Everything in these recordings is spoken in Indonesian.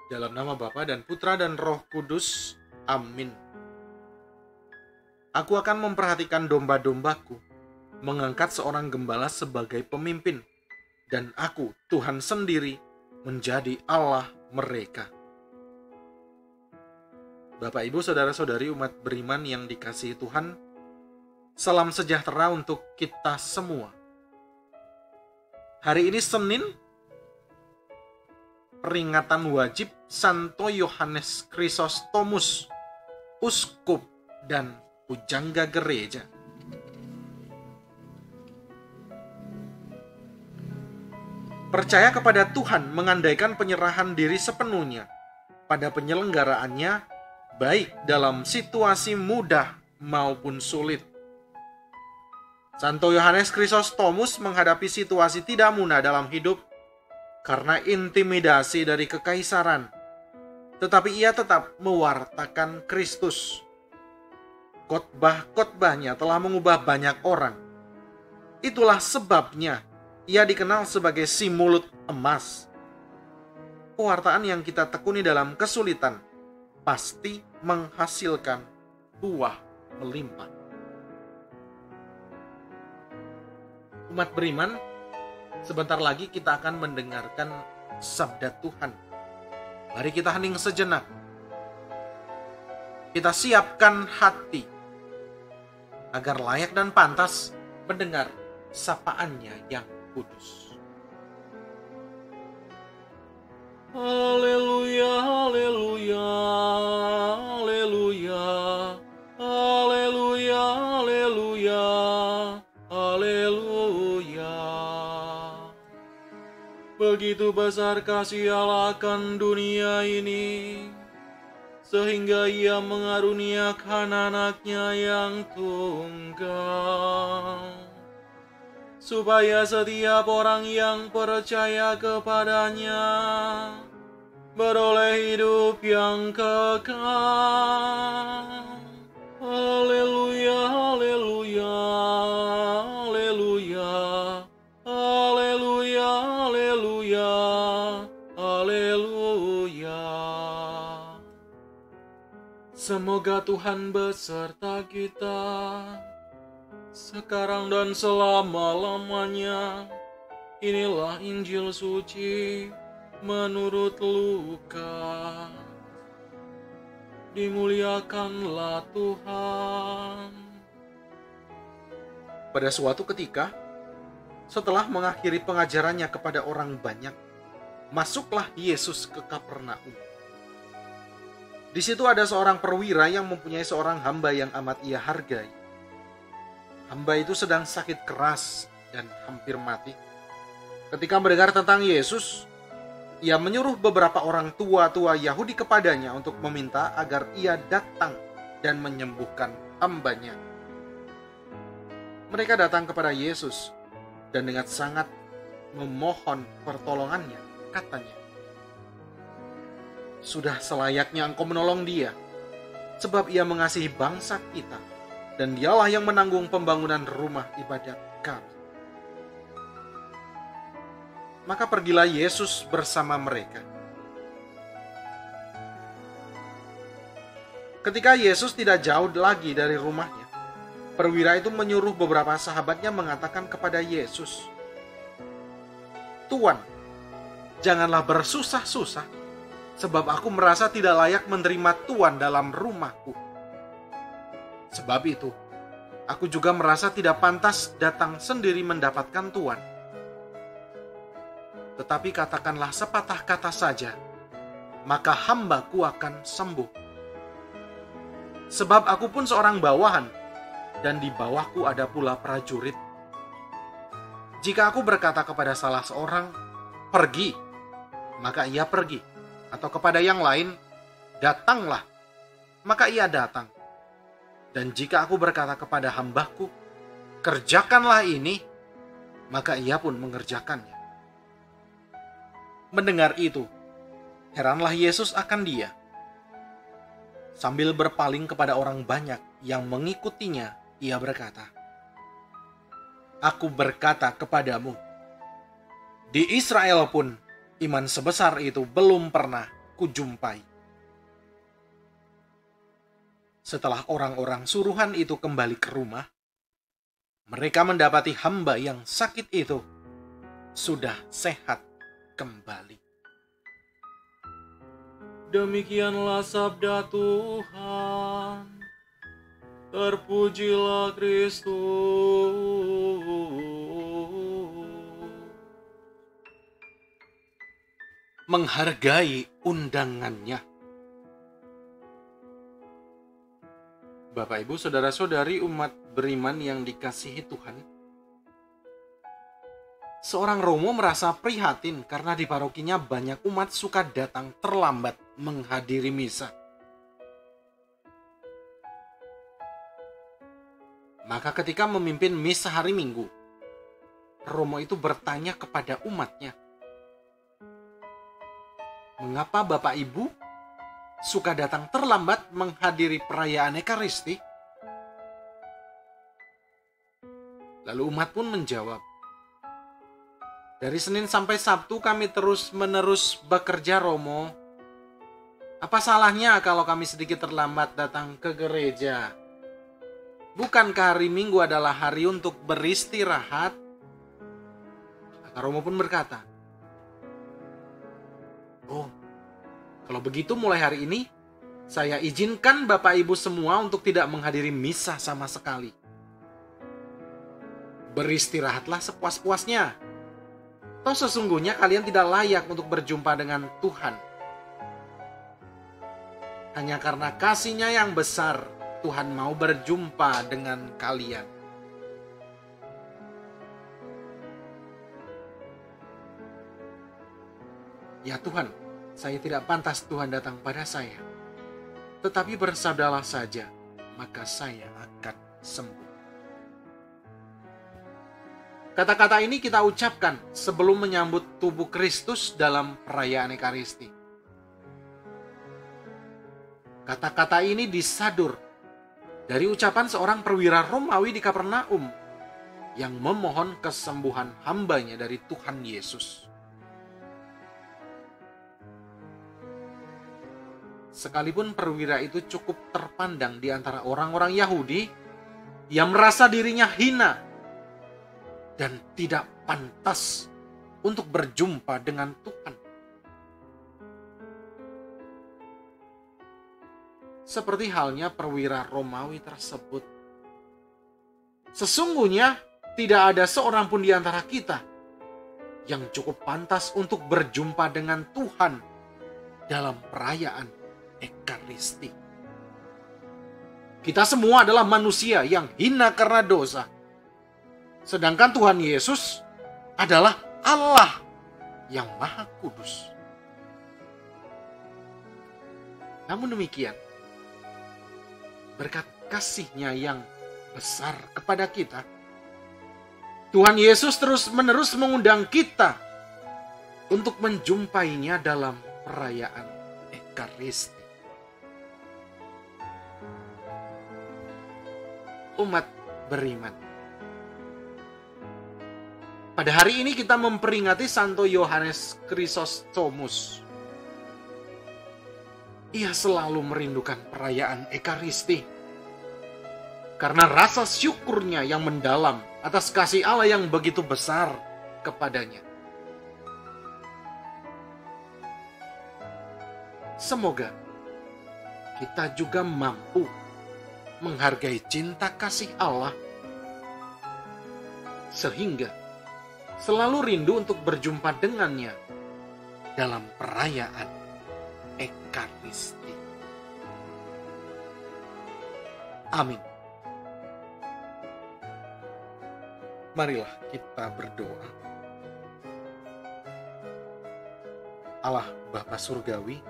Dalam nama Bapa dan Putra dan Roh Kudus. Amin. Aku akan memperhatikan domba-dombaku, mengangkat seorang gembala sebagai pemimpin, dan aku, Tuhan sendiri, menjadi Allah mereka. Bapak, Ibu, Saudara-saudari umat beriman yang dikasihi Tuhan, salam sejahtera untuk kita semua. Hari ini Senin, peringatan wajib Santo Yohanes Chrysostomus, uskup dan pujangga gereja. Percaya kepada Tuhan mengandaikan penyerahan diri sepenuhnya pada penyelenggaraannya, baik dalam situasi mudah maupun sulit. Santo Yohanes Chrysostomus menghadapi situasi tidak mudah dalam hidup karena intimidasi dari kekaisaran, tetapi ia tetap mewartakan Kristus. Khotbah-khotbahnya telah mengubah banyak orang. Itulah sebabnya ia dikenal sebagai si mulut emas. Pewartaan yang kita tekuni dalam kesulitan pasti menghasilkan buah melimpah. Umat beriman, sebentar lagi kita akan mendengarkan sabda Tuhan. Mari kita hening sejenak. Kita siapkan hati agar layak dan pantas mendengar sapaannya yang kudus. Haleluya, haleluya, haleluya, haleluya, haleluya, haleluya. Begitu besar kasih Allah akan dunia ini, sehingga ia mengaruniakan anaknya yang tunggal, supaya setiap orang yang percaya kepadanya beroleh hidup yang kekal. Haleluya, haleluya, haleluya, haleluya, haleluya, haleluya. Semoga Tuhan beserta kita sekarang dan selama-lamanya. Inilah Injil suci menurut Lukas. Dimuliakanlah Tuhan. Pada suatu ketika, setelah mengakhiri pengajarannya kepada orang banyak, masuklah Yesus ke Kapernaum. Di situ ada seorang perwira yang mempunyai seorang hamba yang amat ia hargai. Hamba itu sedang sakit keras dan hampir mati. Ketika mendengar tentang Yesus, ia menyuruh beberapa orang tua-tua Yahudi kepadanya untuk meminta agar ia datang dan menyembuhkan hambanya. Mereka datang kepada Yesus dan dengan sangat memohon pertolongannya, katanya, "Sudah selayaknya engkau menolong dia, sebab ia mengasihi bangsa kita, dan dialah yang menanggung pembangunan rumah ibadat kami." Maka pergilah Yesus bersama mereka. Ketika Yesus tidak jauh lagi dari rumahnya, perwira itu menyuruh beberapa sahabatnya mengatakan kepada Yesus, "Tuan, janganlah bersusah-susah, sebab aku merasa tidak layak menerima Tuan dalam rumahku. Sebab itu, aku juga merasa tidak pantas datang sendiri mendapatkan Tuan. Tetapi katakanlah sepatah kata saja, maka hambaku akan sembuh. Sebab aku pun seorang bawahan, dan di bawahku ada pula prajurit. Jika aku berkata kepada salah seorang, 'Pergi,' maka ia pergi, atau kepada yang lain, 'Datanglah,' maka ia datang. Dan jika aku berkata kepada hambaku, 'Kerjakanlah ini,' maka ia pun mengerjakannya." Mendengar itu, heranlah Yesus akan dia. Sambil berpaling kepada orang banyak yang mengikutinya, ia berkata, "Aku berkata kepadamu, di Israel pun iman sebesar itu belum pernah kujumpai. Setelah orang-orang suruhan itu kembali ke rumah, mereka mendapati hamba yang sakit itu sudah sehat kembali. Demikianlah sabda Tuhan. Terpujilah Kristus. Menghargai undangannya. Bapak, Ibu, saudara-saudari umat beriman yang dikasihi Tuhan, seorang Romo merasa prihatin karena di parokinya banyak umat suka datang terlambat menghadiri misa. Maka ketika memimpin misa hari Minggu, Romo itu bertanya kepada umatnya, "Mengapa Bapak Ibu suka datang terlambat menghadiri perayaan Ekaristi?" Lalu umat pun menjawab, "Dari Senin sampai Sabtu kami terus-menerus bekerja, Romo. Apa salahnya kalau kami sedikit terlambat datang ke gereja? Bukankah hari Minggu adalah hari untuk beristirahat?" Maka Romo pun berkata, "Oh, kalau begitu mulai hari ini, saya izinkan Bapak Ibu semua untuk tidak menghadiri misa sama sekali. Beristirahatlah sepuas-puasnya. Toh sesungguhnya kalian tidak layak untuk berjumpa dengan Tuhan. Hanya karena kasih-Nya yang besar, Tuhan mau berjumpa dengan kalian." "Ya Tuhan, saya tidak pantas Tuhan datang pada saya. Tetapi bersabdalah saja, maka saya akan sembuh." Kata-kata ini kita ucapkan sebelum menyambut tubuh Kristus dalam perayaan Ekaristi. Kata-kata ini disadur dari ucapan seorang perwira Romawi di Kapernaum yang memohon kesembuhan hambanya dari Tuhan Yesus. Sekalipun perwira itu cukup terpandang di antara orang-orang Yahudi yang merasa dirinya hina dan tidak pantas untuk berjumpa dengan Tuhan. Seperti halnya perwira Romawi tersebut, sesungguhnya tidak ada seorang pun di antara kita yang cukup pantas untuk berjumpa dengan Tuhan dalam perayaan Ekaristi. Kita semua adalah manusia yang hina karena dosa. Sedangkan Tuhan Yesus adalah Allah yang Maha Kudus. Namun demikian, berkat kasih-Nya yang besar kepada kita, Tuhan Yesus terus-menerus mengundang kita untuk menjumpainya dalam perayaan Ekaristi. Umat beriman, pada hari ini kita memperingati Santo Yohanes Chrysostomus. Ia selalu merindukan perayaan Ekaristi karena rasa syukurnya yang mendalam atas kasih Allah yang begitu besar kepadanya. Semoga kita juga mampu menghargai cinta kasih Allah sehingga selalu rindu untuk berjumpa dengannya dalam perayaan Ekaristi. Amin. Marilah kita berdoa. Allah Bapa Surgawi,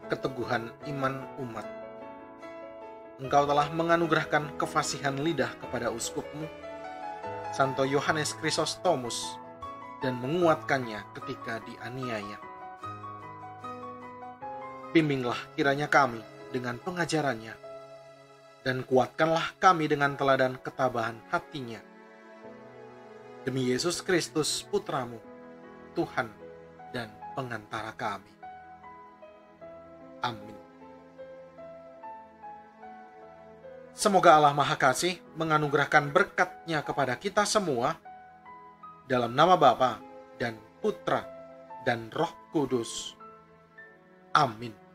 keteguhan iman umat, Engkau telah menganugerahkan kefasihan lidah kepada uskupmu, Santo Yohanes Chrysostomus, dan menguatkannya ketika dianiaya. Bimbinglah kiranya kami dengan pengajarannya, dan kuatkanlah kami dengan teladan ketabahan hatinya. Demi Yesus Kristus, Putramu, Tuhan dan Pengantara kami. Amin. Semoga Allah Maha Kasih menganugerahkan berkat-Nya kepada kita semua, dalam nama Bapa dan Putra dan Roh Kudus. Amin.